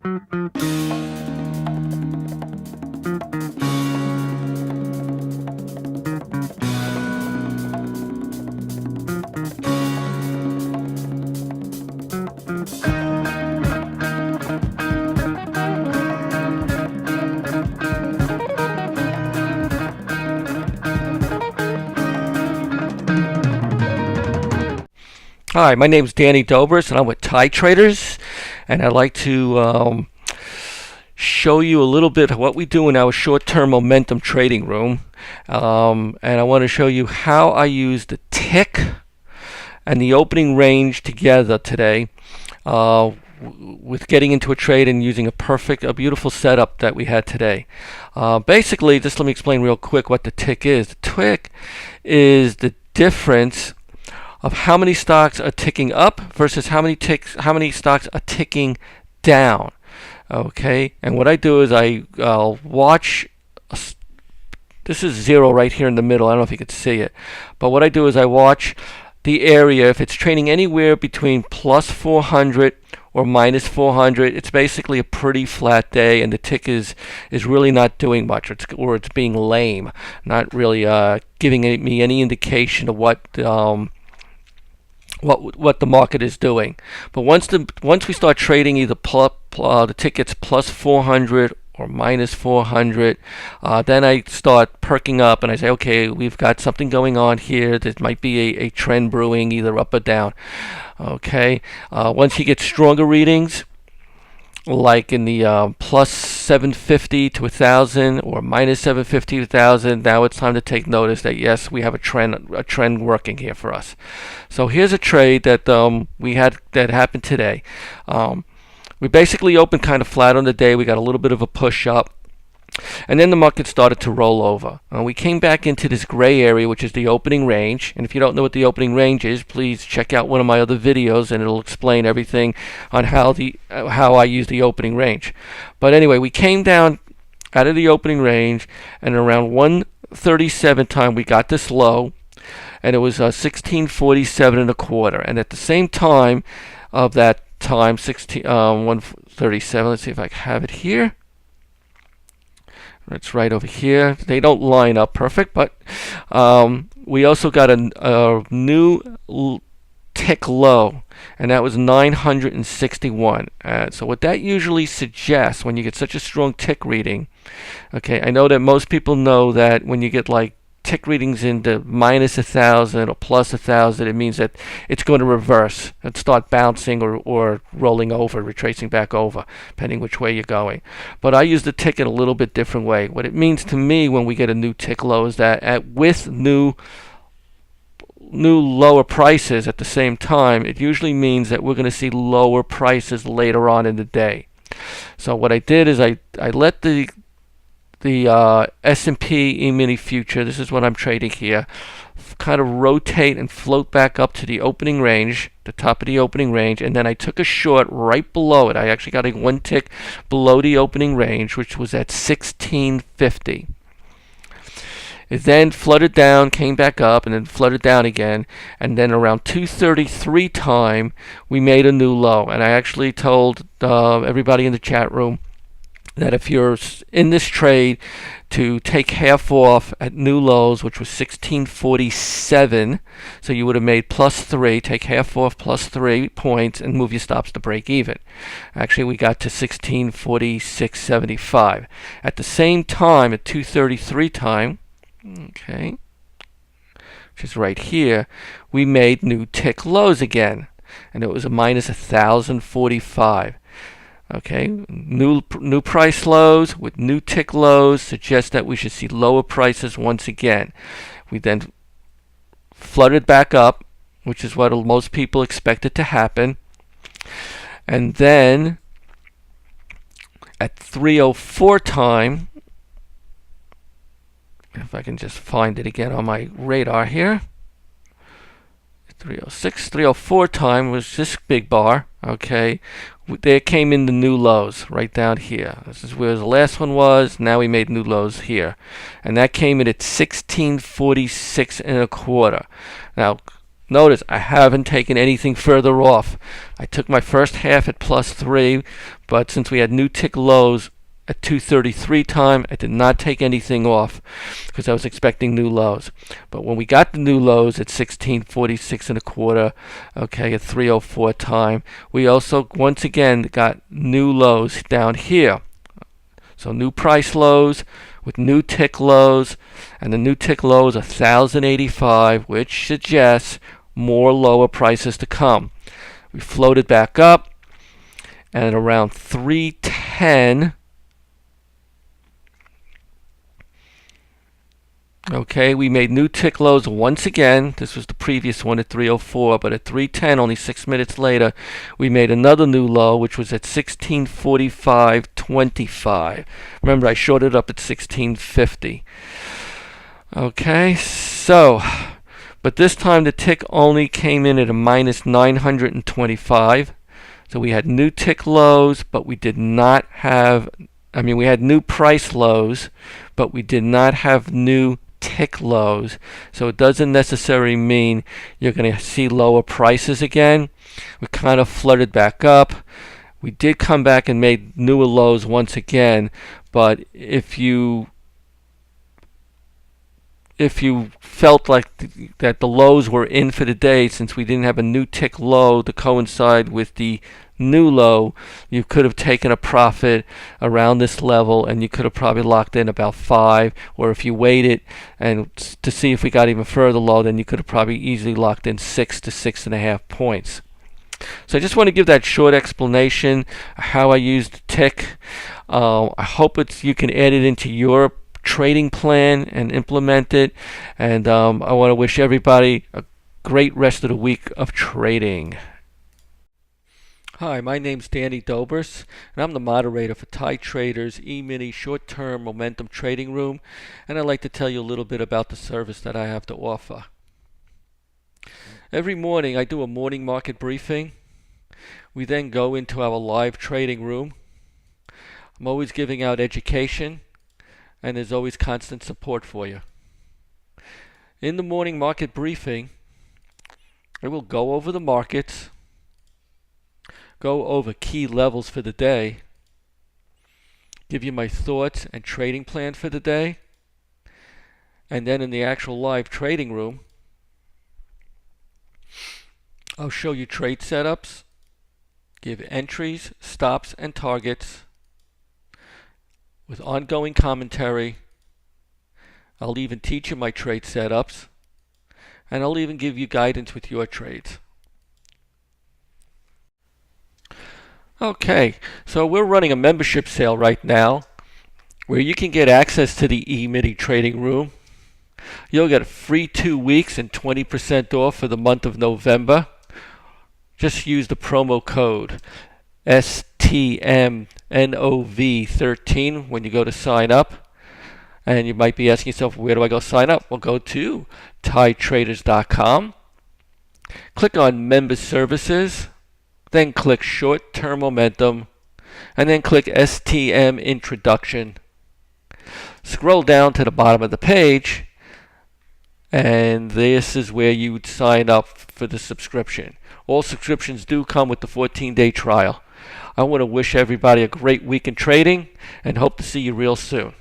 Hi, my name is Danny Dobris, and I'm with Tide Traders, and I'd like to show you a little bit of what we do in our short-term momentum trading room. And I want to show you how I use the tick and the opening range together today with getting into a trade and using a beautiful setup that we had today. Basically, just let me explain real quick what the tick is. The tick is the difference of how many stocks are ticking up versus how many stocks are ticking down. Okay, and what I do is I'll watch. This is zero right here in the middle. I don't know if you can see it, but what I do is I watch the area. If it's trading anywhere between plus 400 or minus 400, it's basically a pretty flat day, and the tick is really not doing much, or it's being lame, not really giving me any indication of what the market is doing. But once we start trading, either the tick gets plus 400 or minus 400, then I start perking up and I say, okay, we've got something going on here. There might be a trend brewing, either up or down. Okay, once you get stronger readings, like in the plus 750 to 1,000 or minus 750 to 1,000, now it's time to take notice that yes, we have a trend working here for us. So here's a trade that that happened today. We basically opened kind of flat on the day. We got a little bit of a push up, and then the market started to roll over. We came back into this gray area, which is the opening range. And if you don't know what the opening range is, please check out one of my other videos, and it'll explain everything on how I use the opening range. But anyway, we came down out of the opening range, and around 1:37 time, we got this low, and it was 1647 and a quarter. And at the same time of that time, 1:37. Let's see if I have it here. It's right over here. They don't line up perfect, but we also got a new tick low, and that was 961. So what that usually suggests when you get such a strong tick reading, okay, I know that most people know that when you get like tick readings into minus 1,000 or plus 1,000, it means that it's going to reverse and start bouncing or rolling over, retracing back over, depending which way you're going. But I use the tick in a little bit different way. What it means to me when we get a new tick low is that with new lower prices at the same time, it usually means that we're going to see lower prices later on in the day. So what I did is I let the S&P E-mini future, this is what I'm trading here, kind of rotate and float back up to the opening range, the top of the opening range, and then I took a short right below it. I actually got a one tick below the opening range, which was at 1650. It then flooded down, came back up, and then flooded down again, and then around 2:33 time, we made a new low. And I actually told everybody in the chat room that if you're in this trade, to take half off at new lows, which was 1647, so you would have made plus 3, take half off plus 3 points and move your stops to break even. Actually, we got to 1646.75. At the same time, at 2:33 time, okay, which is right here, we made new tick lows again, and it was a minus 1,045. Okay, new price lows with new tick lows suggest that we should see lower prices once again. We then flooded back up, which is what most people expected to happen. And then at 3:04 time, if I can just find it again on my radar here, 306, 304 time was this big bar. Okay, there came in the new lows right down here. This is where the last one was. Now we made new lows here, and that came in at 1646 and a quarter. Now Notice I haven't taken anything further off. I took my first half at +3, but since we had new tick lows at 2:33 time, I did not take anything off because I was expecting new lows. But when we got the new lows at 1646.25, okay, at 3:04 time, we also once again got new lows down here. So new price lows with new tick lows, and the new tick low is 1,085, which suggests more lower prices to come. We floated back up, and at around 310, okay, we made new tick lows once again. This was the previous one at 304, but at 310, only 6 minutes later, we made another new low, which was at 1645.25. Remember, I shorted up at 1650. Okay, so, but this time the tick only came in at a -925. So we had new tick lows, but we did not have, we had new price lows, but we did not have new tick lows. So it doesn't necessarily mean you're going to see lower prices again. We kind of flooded back up. We did come back and made newer lows once again, but if you felt like that the lows were in for the day, since we didn't have a new tick low to coincide with the new low, you could have taken a profit around this level, and you could have probably locked in about 5, or if you waited and to see if we got even further low, then you could have probably easily locked in 6 to 6.5 points. So I just want to give that short explanation how I used the tick. I hope you can add it into your trading plan and implement it, and I want to wish everybody a great rest of the week of trading. Hi, my name's Danny Dobers, and I'm the moderator for Thai Traders E-mini short-term momentum trading room, and I'd like to tell you a little bit about the service that I have to offer. Every morning I do a morning market briefing. We then go into our live trading room. I'm always giving out education, and there's always constant support for you. In the morning market briefing, I will go over the markets, go over key levels for the day, give you my thoughts and trading plan for the day, and then in the actual live trading room, I'll show you trade setups, give entries, stops, and targets with ongoing commentary. I'll even teach you my trade setups, and I'll even give you guidance with your trades. Okay, so we're running a membership sale right now where you can get access to the E-mini trading room. You'll get a free 2 weeks and 20% off for the month of November. Just use the promo code STMNOV13 when you go to sign up. And you might be asking yourself, where do I go sign up? Well, go to ThaiTraders.com. Click on Member Services. Then click Short-Term Momentum. And then click STM Introduction. Scroll down to the bottom of the page. And this is where you would sign up for the subscription. All subscriptions do come with the 14-day trial. I want to wish everybody a great week in trading and hope to see you real soon.